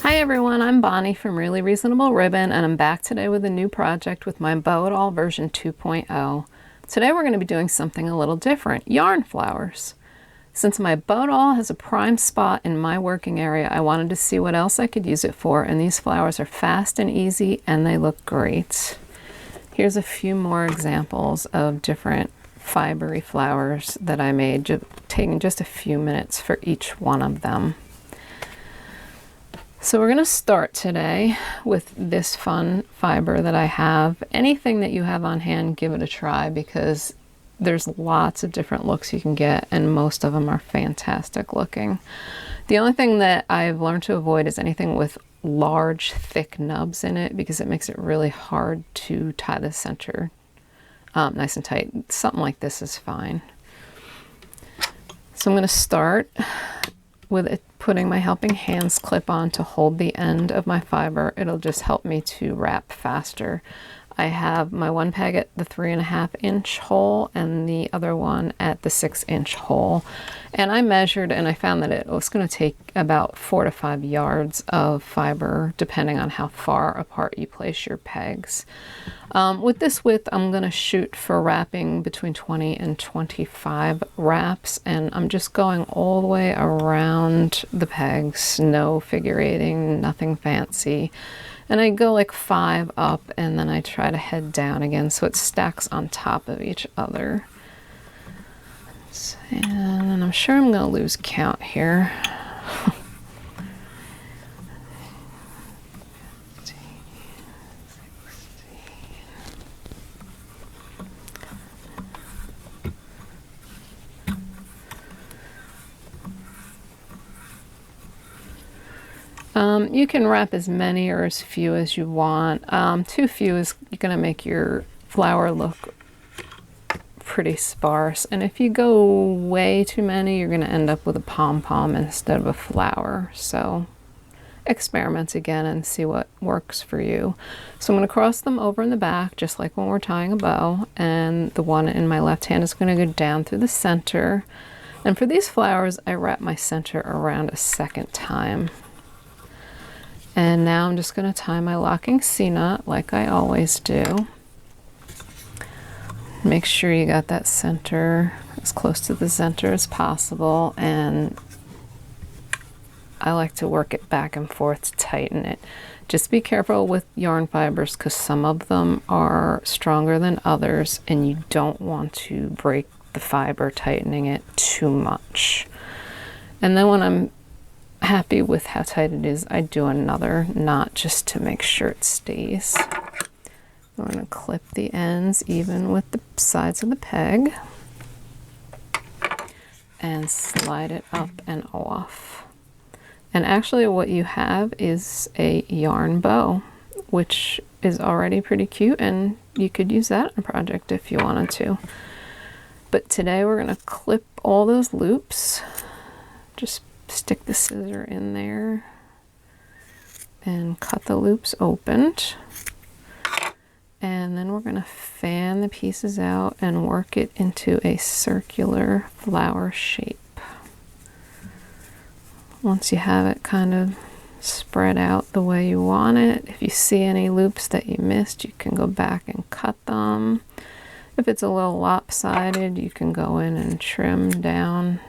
Hi everyone, I'm Bonnie from Really Reasonable Ribbon, and I'm back today with a new project with my V2.0 version 2.0. Today we're going to be doing something a little different, yarn flowers. Since my V2.0 has a prime spot in my working area, I wanted to see what else I could use it for, and these flowers are fast and easy and they look great. Here's a few more examples of different fibery flowers that I made, taking just a few minutes for each one of them. So we're going to start today with this fun fiber that I have. Anything that you have on hand, give it a try, because there's lots of different looks you can get and most of them are fantastic looking. The only thing that I've learned to avoid is anything with large thick nubs in it, because it makes it really hard to tie the center nice and tight. Something like this is fine. So I'm going to start with putting my helping hands clip on to hold the end of my fiber. It'll just help me to wrap faster. I have my one peg at the 3.5 inch hole and the other one at the 6 inch hole. And I measured and I found that it was going to take about 4 to 5 yards of fiber, depending on how far apart you place your pegs. With this width, I'm going to shoot for wrapping between 20 and 25 wraps, and I'm just going all the way around the pegs, no figurating, nothing fancy. And I go like 5 up and then I try to head down again so it stacks on top of each other. And I'm sure I'm going to lose count here. You can wrap as many or as few as you want. Too few is going to make your flower look pretty sparse, and if you go way too many, you're going to end up with a pom-pom instead of a flower. So experiment again and see what works for you. So I'm going to cross them over in the back, just like when we're tying a bow, and the one in my left hand is going to go down through the center. And for these flowers, I wrap my center around a second time. And now I'm just going to tie my locking C-knot like I always do. Make sure you got that center as close to the center as possible, and I like to work it back and forth to tighten it. Just be careful with yarn fibers because some of them are stronger than others and you don't want to break the fiber tightening it too much. And then when I'm happy with how tight it is, I do another knot just to make sure it stays. I'm going to clip the ends even with the sides of the peg and slide it up and off. And actually what you have is a yarn bow, which is already pretty cute, and you could use that in a project if you wanted to. But today we're going to clip all those loops. Just stick the scissor in there and cut the loops opened. And then we're going to fan the pieces out and work it into a circular flower shape. Once you have it kind of spread out the way you want it, if you see any loops that you missed, you can go back and cut them. If it's a little lopsided, you can go in and trim down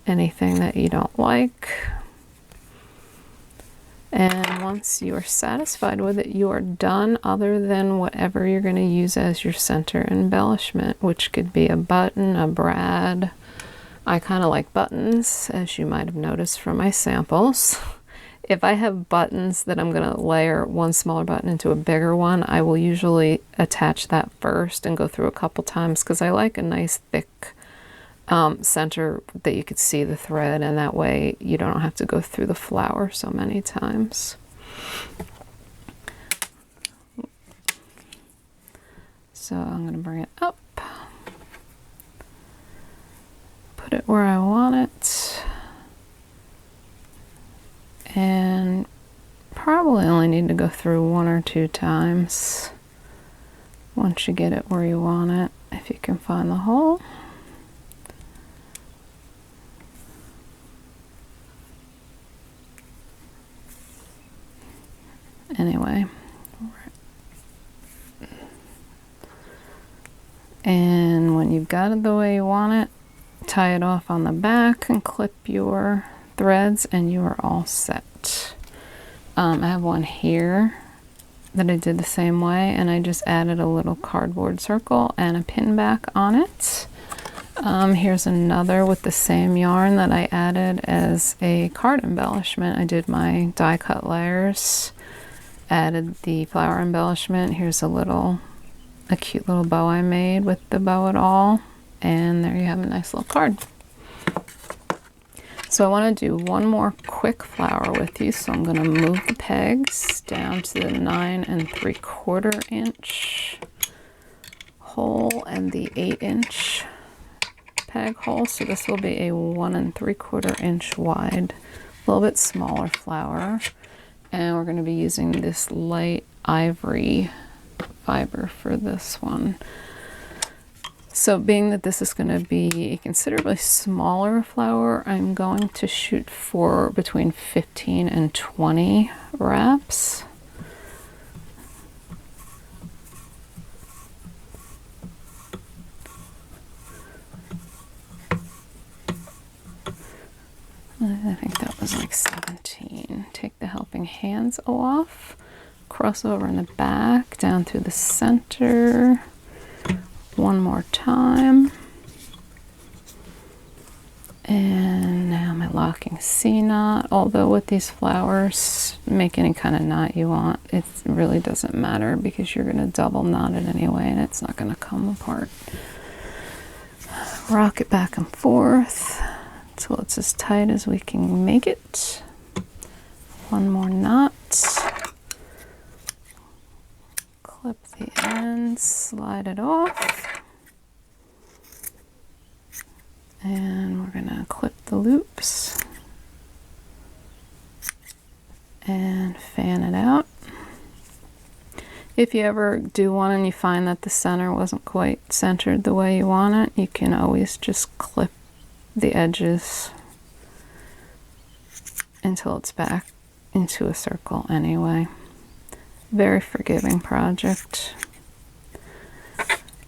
anything that you don't like. And once you are satisfied with it, you are done, other than whatever you're going to use as your center embellishment, which could be a button, a brad. I kind of like buttons, as you might have noticed from my samples. If I have buttons that I'm going to layer one smaller button into a bigger one, I will usually attach that first and go through a couple times, because I like a nice thick center that you could see the thread, and that way you don't have to go through the flower so many times. So I'm going to bring it up, put it where I want it, and probably only need to go through 1 or 2 times once you get it where you want it, if you can find the hole. anyway. And when you've got it the way you want it, tie it off on the back and clip your threads and you are all set. I have one here that I did the same way, and I just added a little cardboard circle and a pin back on it. Here's another with the same yarn that I added as a card embellishment. I did my die cut layers, added the flower embellishment. Here's a cute little bow I made with the bow at all, and there you have a nice little card. So I want to do one more quick flower with you, so I'm going to move the pegs down to the 9 3/4 inch hole and the 8 inch peg hole. So this will be a 1 3/4 inch wide, a little bit smaller flower, and we're going to be using this light ivory fiber for this one. So being that this is going to be a considerably smaller flower, I'm going to shoot for between 15 and 20 wraps. I think that was like 17. Take the helping hands off, cross over in the back, down through the center. One more time. And now my locking C knot. Although with these flowers, make any kind of knot you want. It really doesn't matter because you're going to double knot it anyway and it's not going to come apart. Rock it back and forth until it's as tight as we can make it. One more knot. Clip the ends, slide it off. And we're going to clip the loops and fan it out. If you ever do one and you find that the center wasn't quite centered the way you want it, you can always just clip the edges until it's back into a circle anyway. Very forgiving project.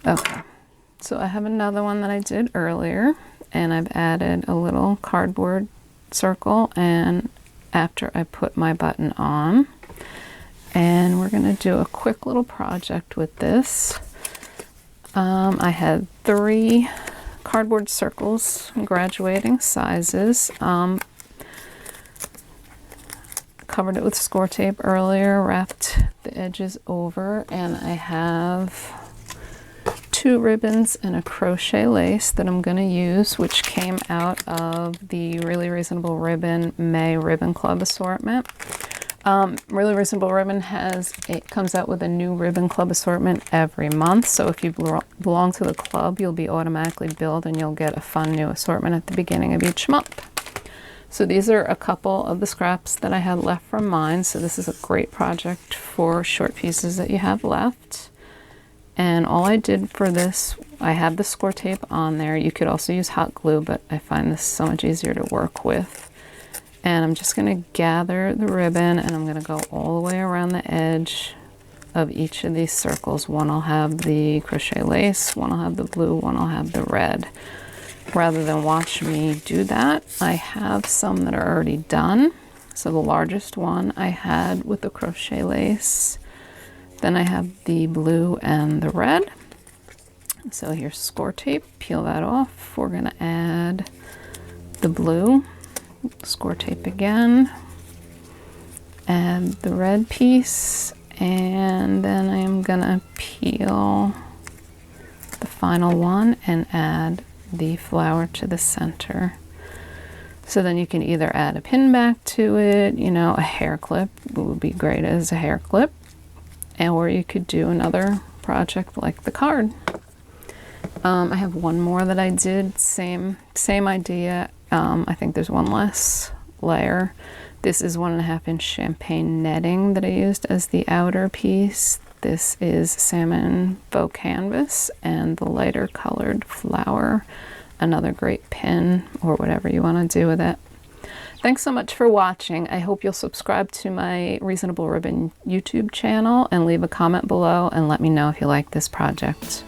Okay, so I have another one that I did earlier, and I've added a little cardboard circle and after I put my button on, and we're going to do a quick little project with this. I had 3 cardboard circles, graduating sizes. Covered it with score tape earlier, wrapped the edges over, and I have 2 ribbons and a crochet lace that I'm going to use, which came out of the Really Reasonable Ribbon May Ribbon Club assortment. Really Reasonable Ribbon comes out with a new Ribbon Club assortment every month, so if you belong to the club, you'll be automatically billed and you'll get a fun new assortment at the beginning of each month. So these are a couple of the scraps that I had left from mine, so this is a great project for short pieces that you have left. And all I did for this, I have the score tape on there. You could also use hot glue, but I find this so much easier to work with. And I'm just going to gather the ribbon and I'm going to go all the way around the edge of each of these circles. One will have the crochet lace, one will have the blue, one will have the red. Rather than watch me do that, I have some that are already done. So the largest one I had with the crochet lace. Then I have the blue and the red. So here's score tape, peel that off. We're going to add the blue, score tape again, add the red piece, and then I am going to peel the final one and add the flower to the center. So then you can either add a pin back to it, you know, a hair clip would be great as a hair clip, or you could do another project like the card. I have one more that I did, same idea. I think there's one less layer. This is 1.5 inch champagne netting that I used as the outer piece. This is salmon faux canvas and the lighter colored flower. Another great pin or whatever you want to do with it. Thanks so much for watching. I hope you'll subscribe to my Reasonable Ribbon YouTube channel and leave a comment below and let me know if you like this project.